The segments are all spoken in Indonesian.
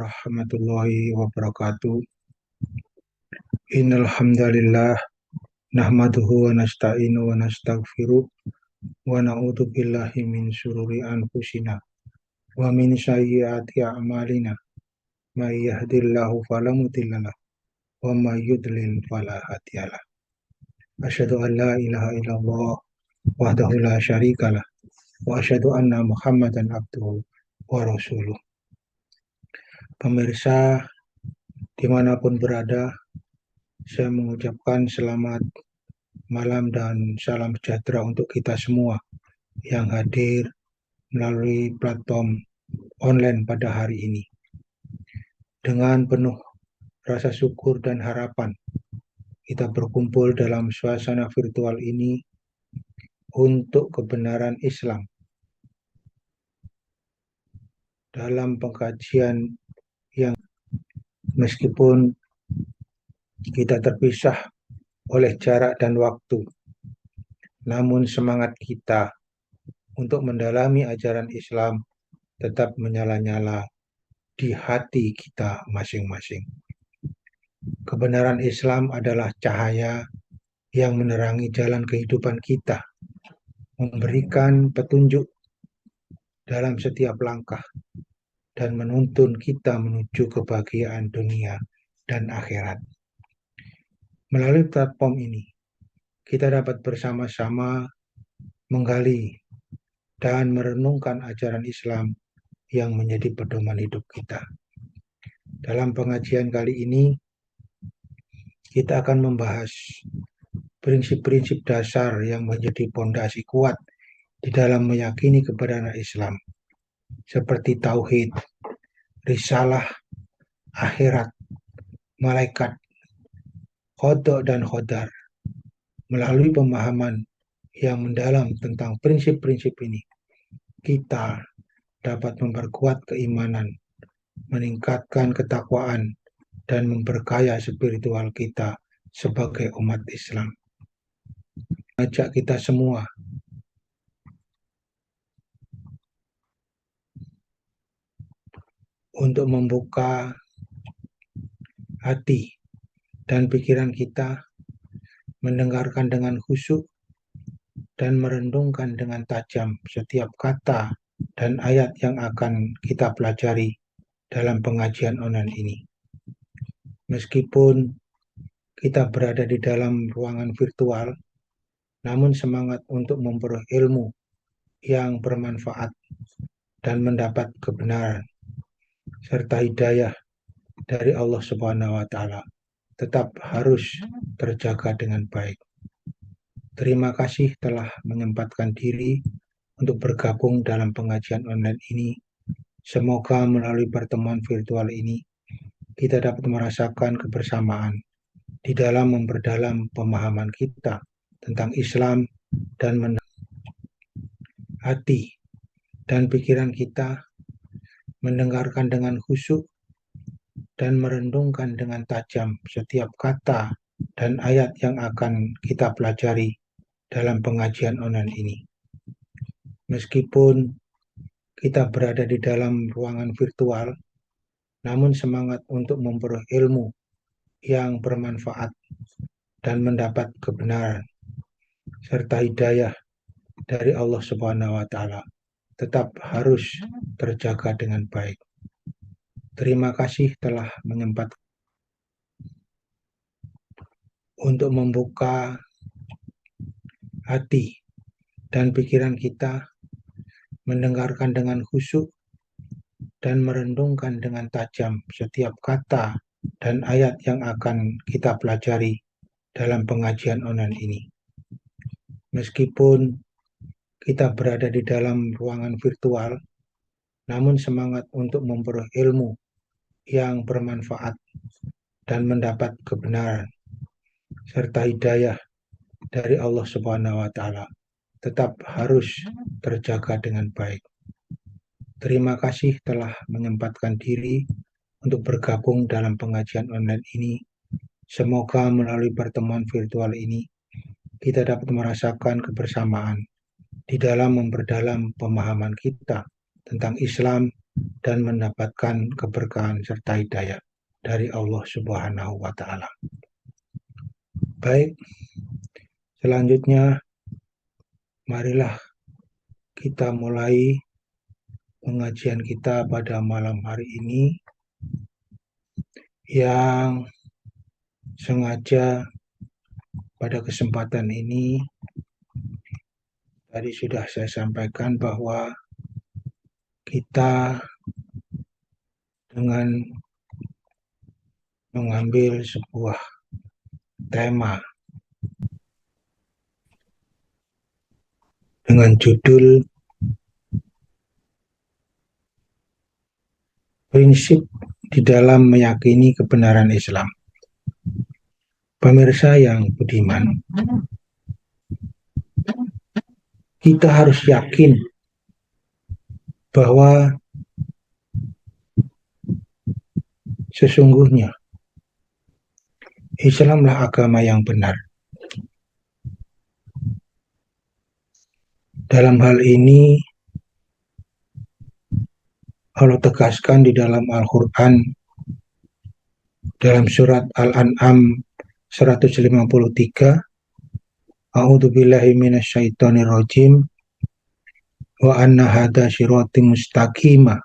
warahmatullahi wabarakatuh. Innal hamdalillah nahmaduhu wa nasta'inu wa nastaghfiruh wa na'udzu billahi min syururi anfusina wa min sayyiati a'malina. May yahdihillahu fala mudhillalah wa may yudlil fala hadiyalah. Asyhadu an la ilaha illallah wahdahu la syarikalah wa asyhadu anna Muhammadan abduhu wa rasuluh. Pemirsa dimanapun berada, saya mengucapkan selamat malam dan salam sejahtera untuk kita semua yang hadir melalui platform online pada hari ini. Dengan penuh rasa syukur dan harapan, kita berkumpul dalam suasana virtual ini untuk kebenaran Islam. Dalam pengkajian yang meskipun kita terpisah oleh jarak dan waktu, namun semangat kita untuk mendalami ajaran Islam tetap menyala-nyala di hati kita masing-masing. Kebenaran Islam adalah cahaya yang menerangi jalan kehidupan kita, memberikan petunjuk dalam setiap langkah, dan menuntun kita menuju kebahagiaan dunia dan akhirat. Melalui platform ini, kita dapat bersama-sama menggali dan merenungkan ajaran Islam yang menjadi pedoman hidup kita. Dalam pengajian kali ini, kita akan membahas prinsip-prinsip dasar yang menjadi pondasi kuat di dalam meyakini kebenaran Islam, seperti tauhid, risalah, akhirat, malaikat, qada dan qadar. Melalui pemahaman yang mendalam tentang prinsip-prinsip ini, kita dapat memperkuat keimanan, meningkatkan ketakwaan, dan memperkaya spiritual kita sebagai umat Islam. Ajak kita semua untuk membuka hati dan pikiran kita, mendengarkan dengan khusyuk, dan merenungkan dengan tajam setiap kata dan ayat yang akan kita pelajari dalam pengajian online ini. Meskipun kita berada di dalam ruangan virtual, namun semangat untuk memperoleh ilmu yang bermanfaat dan mendapat kebenaran serta hidayah dari Allah Subhanahu wa Ta'ala tetap harus terjaga dengan baik. Terima kasih telah menyempatkan diri untuk bergabung dalam pengajian online ini. Semoga melalui pertemuan virtual ini kita dapat merasakan kebersamaan di dalam memperdalam pemahaman kita tentang Islam dan hati dan pikiran kita, mendengarkan dengan khusyuk, dan merenungkan dengan tajam setiap kata dan ayat yang akan kita pelajari dalam pengajian online ini. Meskipun kita berada di dalam ruangan virtual, namun semangat untuk memperoleh ilmu yang bermanfaat dan mendapat kebenaran serta hidayah dari Allah Subhanahu wa Ta'ala tetap harus terjaga dengan baik. Terima kasih telah menyempatkan untuk membuka hati dan pikiran kita, mendengarkan dengan khusyuk, dan merenungkan dengan tajam setiap kata dan ayat yang akan kita pelajari dalam pengajian online ini. Meskipun kita berada di dalam ruangan virtual, namun semangat untuk memperoleh ilmu yang bermanfaat dan mendapat kebenaran serta hidayah dari Allah Subhanahu wa Ta'ala tetap harus terjaga dengan baik. Terima kasih telah menyempatkan diri untuk bergabung dalam pengajian online ini. Semoga melalui pertemuan virtual ini kita dapat merasakan kebersamaan di dalam memperdalam pemahaman kita tentang Islam dan mendapatkan keberkahan serta hidayah dari Allah Subhanahu wa Ta'ala. Baik, selanjutnya marilah kita mulai pengajian kita pada malam hari ini yang sengaja pada kesempatan ini tadi sudah saya sampaikan bahwa kita dengan mengambil sebuah tema dengan judul prinsip di dalam meyakini kebenaran Islam. Pemirsa yang budiman, kita harus yakin bahwa sesungguhnya Islamlah agama yang benar. Dalam hal ini Allah tegaskan di dalam Al-Quran dalam surat Al-An'am 153, A'udzubillahi minasyaitonirrajim wa anna hadza sirati mustaqima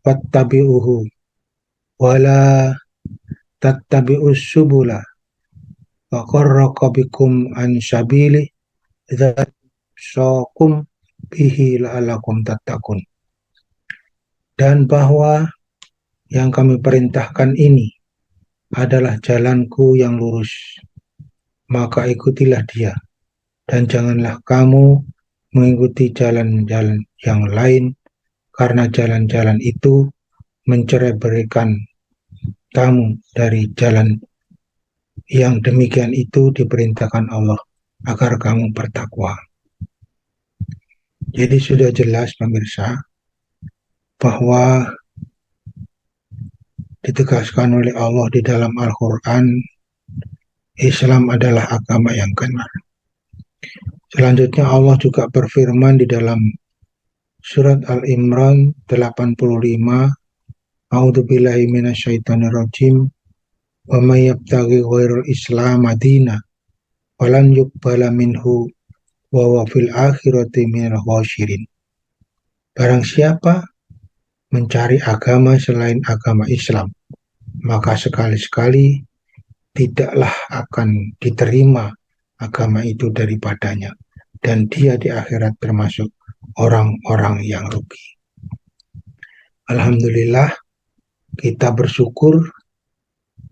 fattabi'uhu wa la tattabi'us subula faqarraqa bikum an sabili dzatsakum bihi la'alakum tattaqun. Dan bahwa yang kami perintahkan ini adalah jalanku yang lurus, maka ikutilah dia, dan janganlah kamu mengikuti jalan-jalan yang lain, karena jalan-jalan itu mencerai-beraikan kamu dari jalan yang demikian itu diperintahkan Allah agar kamu bertakwa. Jadi sudah jelas pemirsa bahwa ditegaskan oleh Allah di dalam Al-Quran, Islam adalah agama yang benar. Selanjutnya Allah juga berfirman di dalam surat Al-Imran 85, A'udzubillahi minasyaitonirrajim wa may yabtaghi ghairal islam madina walan yuqbala minhu wa huwa fil akhirati minal khasirin. Barang siapa mencari agama selain agama Islam, maka sekali-sekali tidaklah akan diterima agama itu daripadanya, dan dia di akhirat termasuk orang-orang yang rugi. Alhamdulillah, kita bersyukur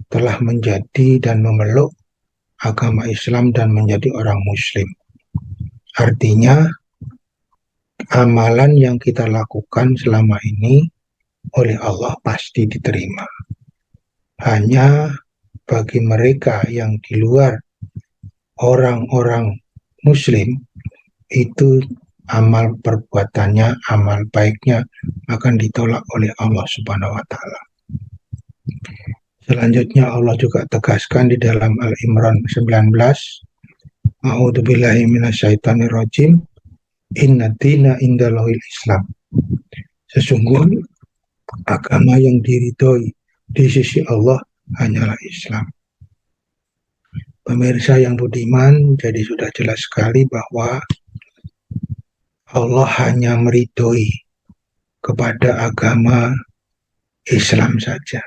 telah menjadi dan memeluk agama Islam dan menjadi orang Muslim. Artinya, amalan yang kita lakukan selama ini oleh Allah pasti diterima. Hanya bagi mereka yang di luar orang-orang Muslim, itu amal perbuatannya, amal baiknya akan ditolak oleh Allah Subhanahu wa Ta'ala. Selanjutnya Allah juga tegaskan di dalam Al-Imran 19, A'udzubillahi minasyaitonirrajim, Inna dina indallahil Islam. Sesungguhnya agama yang diridhoi di sisi Allah hanyalah Islam. Pemirsa yang budiman, jadi sudah jelas sekali bahwa Allah hanya meridhoi kepada agama Islam saja.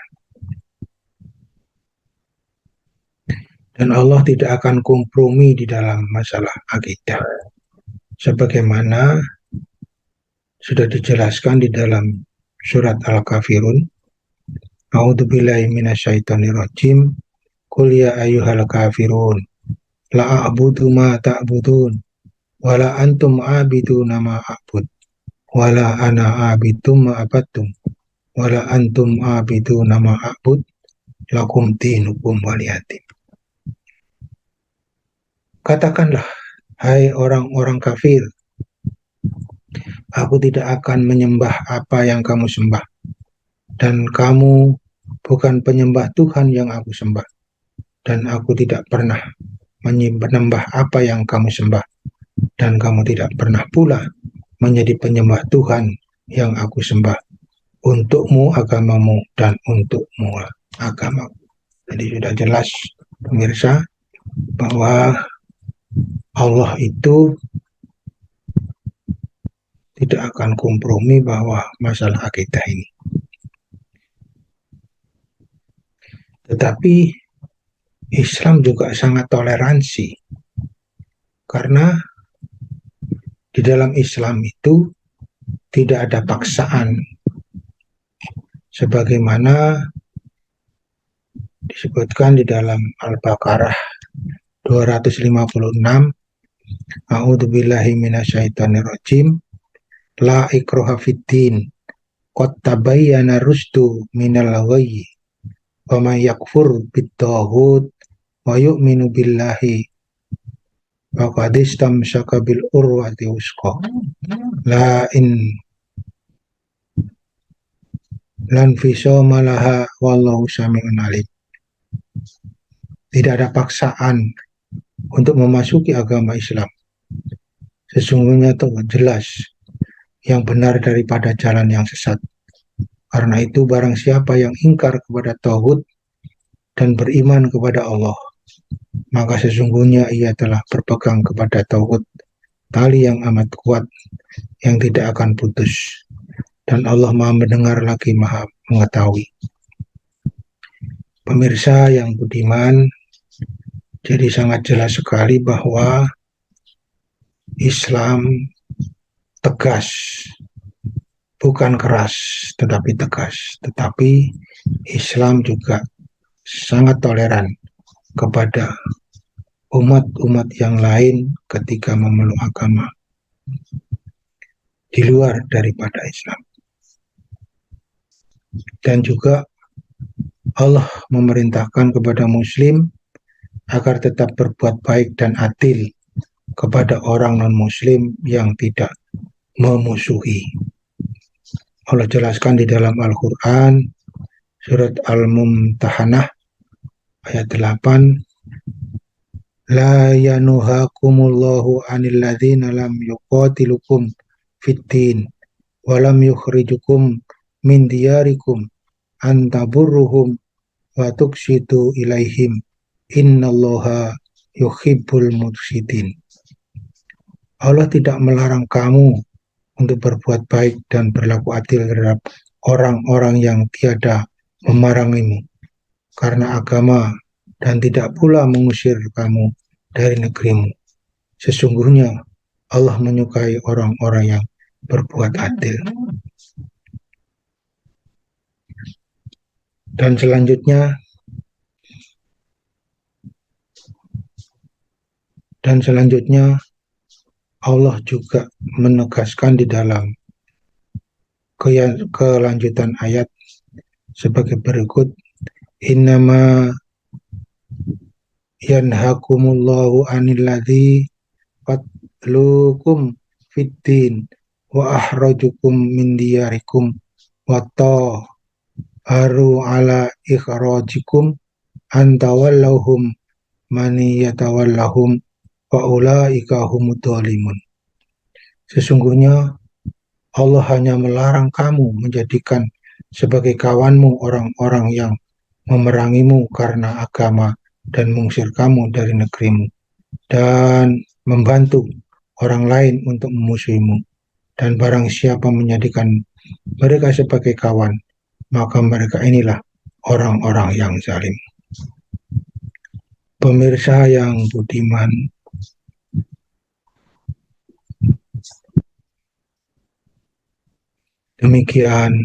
Dan Allah tidak akan kompromi di dalam masalah akidah. Sebagaimana sudah dijelaskan di dalam surat Al-Kafirun, A'udzubillahi minasyaitonirrajim, Qul ya ayyuhal kafirun, la a'budu ma ta'budun, wa la antum a'biduna ma a'bud, wa la ana a'bidu ma abattum, wa la antum a'biduna ma a'bud, lakum dinukum waliyatin. Katakanlah, hai orang-orang kafir, aku tidak akan menyembah apa yang kamu sembah, dan kamu bukan penyembah Tuhan yang aku sembah, dan aku tidak pernah menyembah apa yang kamu sembah, dan kamu tidak pernah pula menjadi penyembah Tuhan yang aku sembah. untukmu agamamu dan untukmu agamamu. Jadi sudah jelas pemirsa bahwa Allah itu tidak akan kompromi bahwa masalah akidah ini. Tetapi Islam juga sangat toleransi karena di dalam Islam itu tidak ada paksaan sebagaimana disebutkan di dalam Al-Baqarah 256. A'udzubillahi minasyaitonirrajim. La ikraha fiddin. Qad tabayyana rusdu minal ghayyi. Wa may yakfur bit-taghut wa yu'minu billahi faqad istamsaka bil urwati wusqa. La in lan fisama laha wallahu sami'un alim. Tidak ada paksaan untuk memasuki agama Islam. Sesungguhnya itu jelas yang benar daripada jalan yang sesat. Karena itu barang siapa yang ingkar kepada tauhid dan beriman kepada Allah, maka sesungguhnya ia telah berpegang kepada tauhid, tali yang amat kuat yang tidak akan putus. Dan Allah Maha mendengar lagi Maha mengetahui. Pemirsa yang budiman, jadi sangat jelas sekali bahwa Islam tegas, bukan keras, tetapi tegas. Tetapi Islam juga sangat toleran kepada umat-umat yang lain ketika memeluk agama di luar daripada Islam. Dan juga Allah memerintahkan kepada Muslim agar tetap berbuat baik dan adil kepada orang non-Muslim yang tidak memusuhi. Allah jelaskan di dalam Al-Quran, surat Al-Mumtahanah, ayat 8, La yanuhakumullahu anil ladzina lam yuqatilukum fiddin wa lam yukhrijukum min diyarikum antaburruhum wa tuqsitu ilaihim innallaha yuhibbul muqsitin. Allah tidak melarang kamu untuk berbuat baik dan berlaku adil terhadap orang-orang yang tiada memerangimu karena agama dan tidak pula mengusir kamu dari negerimu. Sesungguhnya Allah menyukai orang-orang yang berbuat adil. Dan selanjutnya Allah juga menegaskan di dalam kelanjutan ayat sebagai berikut. Innama yanhakumullahu anil ladzi fatlukum fiddin wa ahrajukum min diyarikum wa taharu ala ikhrajikum antawallahum mani yatawallahum wa ulaika humud dhalimun. Sesungguhnya Allah hanya melarang kamu menjadikan sebagai kawanmu orang-orang yang memerangimu karena agama dan mengusir kamu dari negerimu dan membantu orang lain untuk memusuhimu. Dan barang siapa menjadikan mereka sebagai kawan, maka mereka inilah orang-orang yang zalim. Pemirsa yang budiman, demikian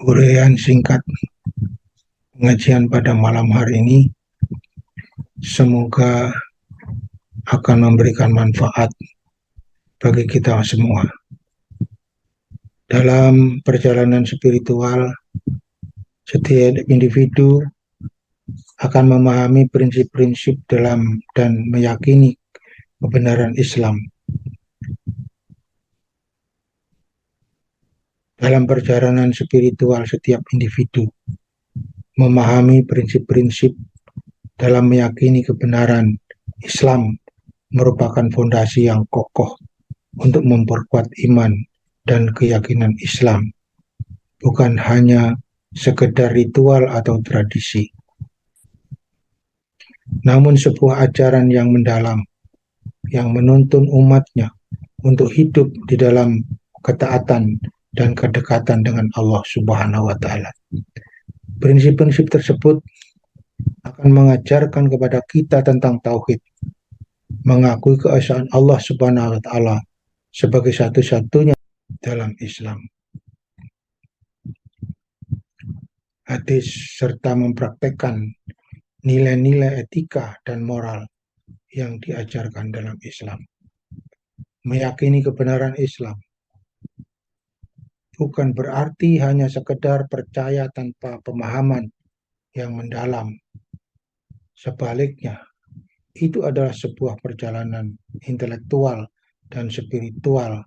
uraian singkat pengajian pada malam hari ini. Semoga akan memberikan manfaat bagi kita semua. Dalam perjalanan spiritual, setiap individu akan memahami prinsip-prinsip dalam dan meyakini kebenaran Islam. Dalam perjalanan spiritual, setiap individu memahami prinsip-prinsip dalam meyakini kebenaran Islam merupakan fondasi yang kokoh untuk memperkuat iman dan keyakinan Islam, bukan hanya sekedar ritual atau tradisi, namun sebuah ajaran yang mendalam yang menuntun umatnya untuk hidup di dalam ketaatan dan kedekatan dengan Allah Subhanahu wa taala. Prinsip-prinsip tersebut akan mengajarkan kepada kita tentang tauhid, mengakui keesaan Allah Subhanahu wa taala sebagai satu-satunya dalam Islam, hadis, serta mempraktekkan nilai-nilai etika dan moral yang diajarkan dalam Islam. Meyakini kebenaran Islam bukan berarti hanya sekedar percaya tanpa pemahaman yang mendalam. Sebaliknya, itu adalah sebuah perjalanan intelektual dan spiritual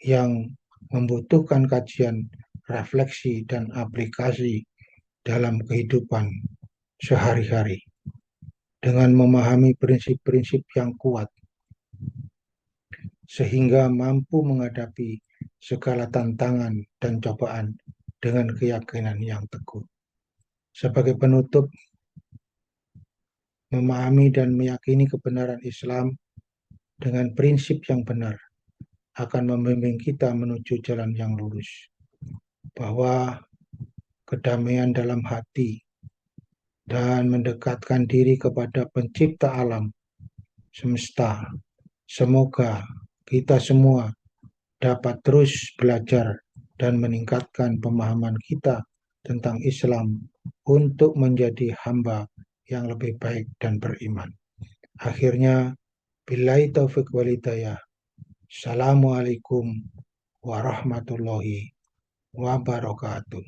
yang membutuhkan kajian, refleksi, dan aplikasi dalam kehidupan sehari-hari. Dengan memahami prinsip-prinsip yang kuat, sehingga mampu menghadapi segala tantangan dan cobaan dengan keyakinan yang teguh. Sebagai penutup, memahami dan meyakini kebenaran Islam dengan prinsip yang benar akan membimbing kita menuju jalan yang lurus, bahwa kedamaian dalam hati dan mendekatkan diri kepada pencipta alam semesta. Semoga kita semua dapat terus belajar dan meningkatkan pemahaman kita tentang Islam untuk menjadi hamba yang lebih baik dan beriman. Akhirnya, billahi taufiq wal hidayah. Assalamualaikum warahmatullahi wabarakatuh.